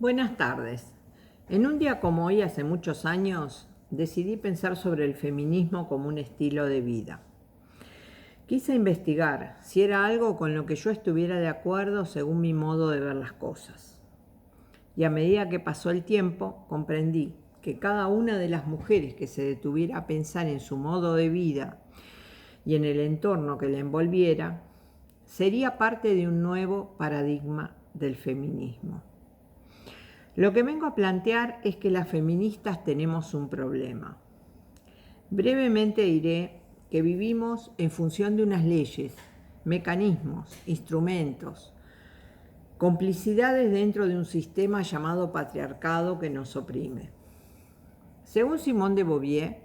Buenas tardes. En un día como hoy, hace muchos años, decidí pensar sobre el feminismo como un estilo de vida. Quise investigar si era algo con lo que yo estuviera de acuerdo según mi modo de ver las cosas. Y a medida que pasó el tiempo, comprendí que cada una de las mujeres que se detuviera a pensar en su modo de vida y en el entorno que la envolviera, sería parte de un nuevo paradigma del feminismo. Lo que vengo a plantear es que las feministas tenemos un problema. Brevemente diré que vivimos en función de unas leyes, mecanismos, instrumentos, complicidades dentro de un sistema llamado patriarcado que nos oprime. Según Simone de Beauvoir,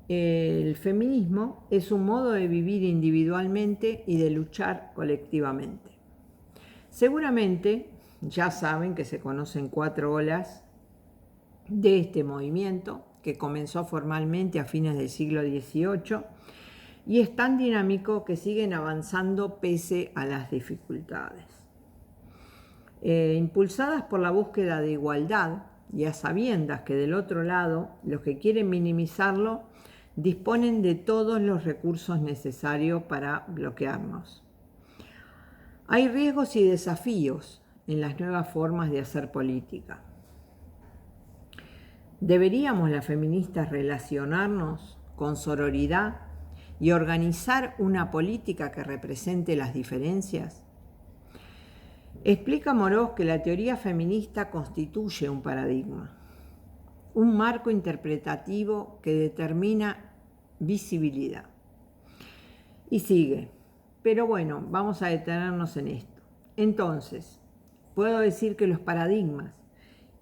el feminismo es un modo de vivir individualmente y de luchar colectivamente. Seguramente ya saben que se conocen 4 olas de este movimiento, que comenzó formalmente a fines del siglo XVIII y es tan dinámico que siguen avanzando pese a las dificultades. Impulsadas por la búsqueda de igualdad y a sabiendas que del otro lado los que quieren minimizarlo disponen de todos los recursos necesarios para bloquearnos. Hay riesgos y desafíos en las nuevas formas de hacer política. ¿Deberíamos las feministas relacionarnos con sororidad y organizar una política que represente las diferencias? Explica Morós que la teoría feminista constituye un paradigma, un marco interpretativo que determina visibilidad. Y sigue, pero bueno, vamos a detenernos en esto. Entonces, puedo decir que los paradigmas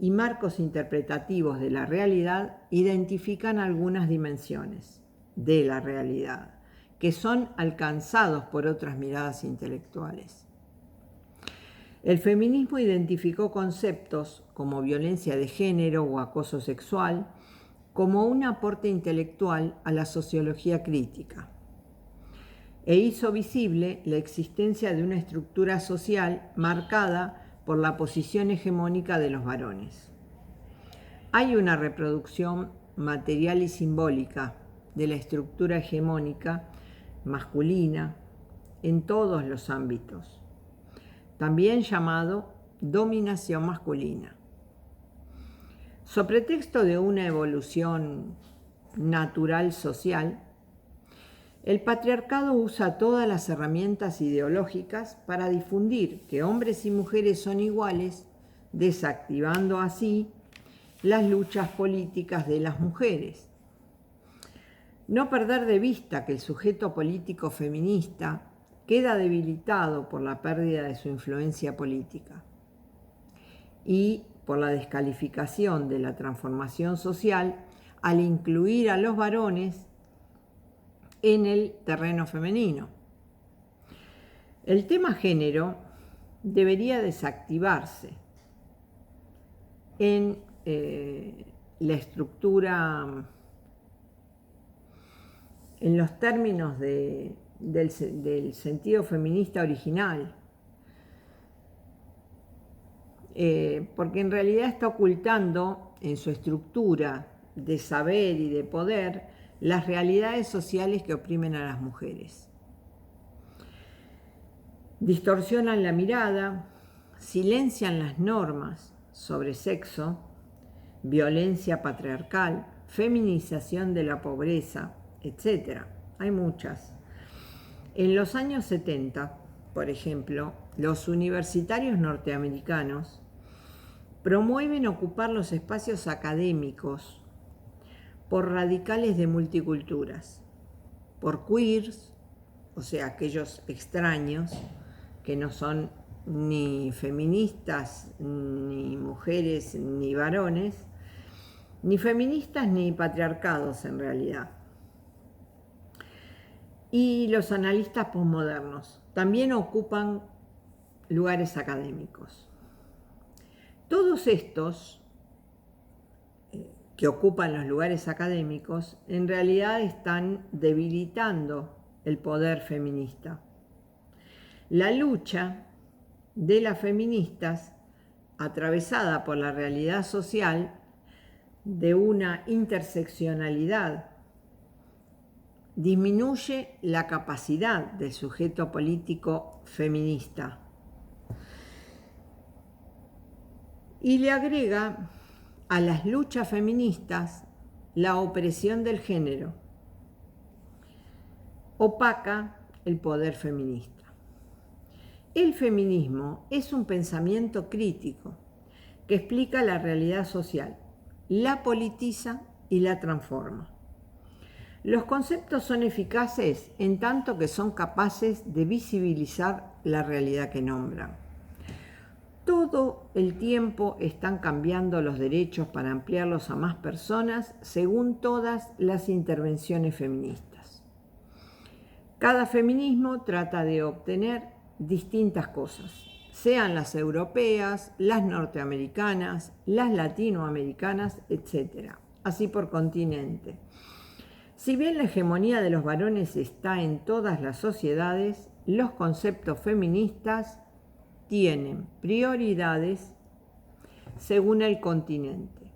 y marcos interpretativos de la realidad identifican algunas dimensiones de la realidad que son alcanzados por otras miradas intelectuales. El feminismo identificó conceptos como violencia de género o acoso sexual como un aporte intelectual a la sociología crítica e hizo visible la existencia de una estructura social marcada por la posición hegemónica de los varones. Hay una reproducción material y simbólica de la estructura hegemónica masculina en todos los ámbitos, también llamado dominación masculina. Sobre pretexto de una evolución natural social, el patriarcado usa todas las herramientas ideológicas para difundir que hombres y mujeres son iguales, desactivando así las luchas políticas de las mujeres. No perder de vista que el sujeto político feminista queda debilitado por la pérdida de su influencia política y por la descalificación de la transformación social al incluir a los varones en el terreno femenino. El tema género debería desactivarse en la estructura, en los términos del sentido feminista original, porque en realidad está ocultando en su estructura de saber y de poder las realidades sociales que oprimen a las mujeres. Distorsionan la mirada, silencian las normas sobre sexo, violencia patriarcal, feminización de la pobreza, etc. Hay muchas. En los años 70, por ejemplo, los universitarios norteamericanos promueven ocupar los espacios académicos por radicales de multiculturas, por queers, o sea, aquellos extraños que no son ni feministas, ni mujeres, ni varones, ni feministas ni patriarcados en realidad. Y los analistas posmodernos también ocupan lugares académicos. Todos estos que ocupan los lugares académicos en realidad están debilitando el poder feminista. La lucha de las feministas atravesada por la realidad social de una interseccionalidad, disminuye la capacidad del sujeto político feminista y le agrega a las luchas feministas la opresión del género, opaca el poder feminista. El feminismo es un pensamiento crítico que explica la realidad social, la politiza y la transforma. Los conceptos son eficaces en tanto que son capaces de visibilizar la realidad que nombran. Todo el tiempo están cambiando los derechos para ampliarlos a más personas según todas las intervenciones feministas. Cada feminismo trata de obtener distintas cosas, sean las europeas, las norteamericanas, las latinoamericanas, etc., así por continente. Si bien la hegemonía de los varones está en todas las sociedades, los conceptos feministas tienen prioridades según el continente,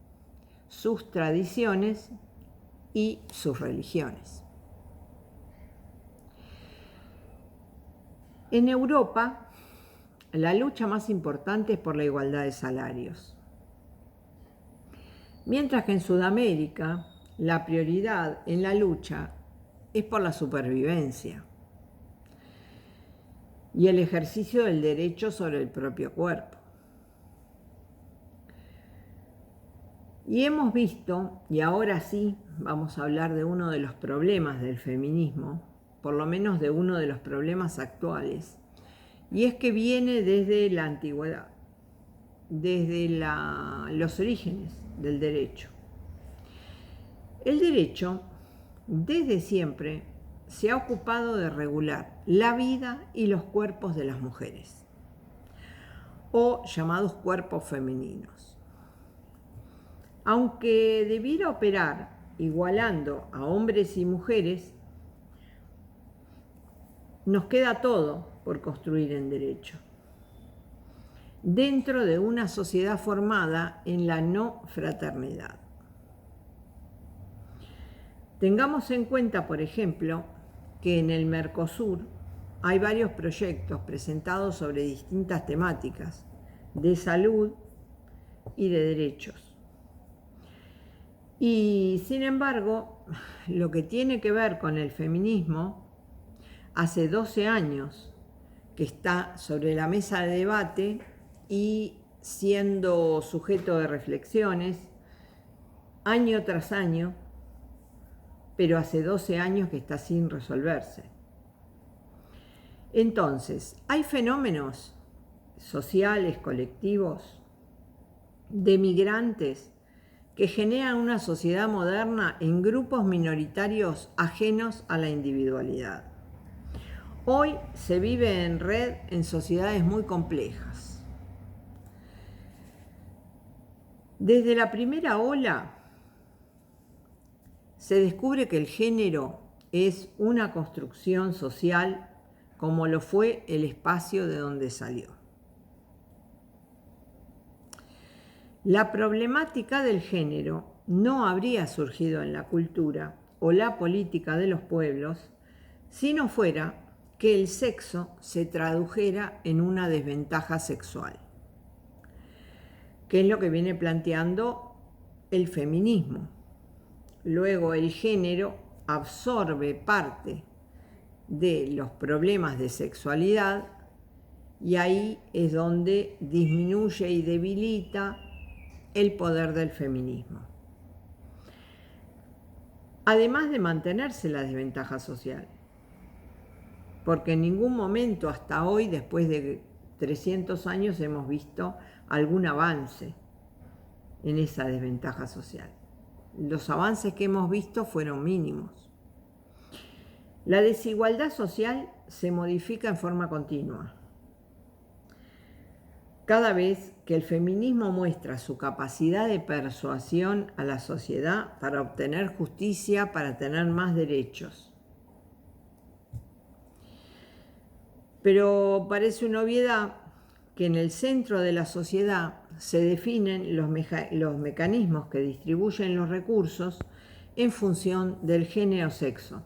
sus tradiciones y sus religiones. En Europa, la lucha más importante es por la igualdad de salarios, mientras que en Sudamérica la prioridad en la lucha es por la supervivencia y el ejercicio del derecho sobre el propio cuerpo. Y hemos visto, y ahora sí vamos a hablar de uno de los problemas del feminismo, por lo menos de uno de los problemas actuales, y es que viene desde la antigüedad, desde los orígenes del derecho. El derecho, desde siempre, se ha ocupado de regular la vida y los cuerpos de las mujeres, o llamados cuerpos femeninos. Aunque debiera operar igualando a hombres y mujeres, nos queda todo por construir en derecho, dentro de una sociedad formada en la no fraternidad. Tengamos en cuenta, por ejemplo, que en el Mercosur hay varios proyectos presentados sobre distintas temáticas de salud y de derechos. Y sin embargo, lo que tiene que ver con el feminismo, hace 12 años que está sobre la mesa de debate y siendo sujeto de reflexiones año tras año, pero hace 12 años que está sin resolverse. Entonces, hay fenómenos sociales, colectivos, de migrantes que generan una sociedad moderna en grupos minoritarios ajenos a la individualidad. Hoy se vive en red en sociedades muy complejas. Desde la primera ola se descubre que el género es una construcción social como lo fue el espacio de donde salió. La problemática del género no habría surgido en la cultura o la política de los pueblos si no fuera que el sexo se tradujera en una desventaja sexual, que es lo que viene planteando el feminismo. Luego el género absorbe parte de los problemas de sexualidad y ahí es donde disminuye y debilita el poder del feminismo. Además de mantenerse la desventaja social, porque en ningún momento hasta hoy, después de 300 años, hemos visto algún avance en esa desventaja social. Los avances que hemos visto fueron mínimos. La desigualdad social se modifica en forma continua. Cada vez que el feminismo muestra su capacidad de persuasión a la sociedad para obtener justicia, para tener más derechos. Pero parece una obviedad que en el centro de la sociedad se definen los mecanismos que distribuyen los recursos en función del género o sexo.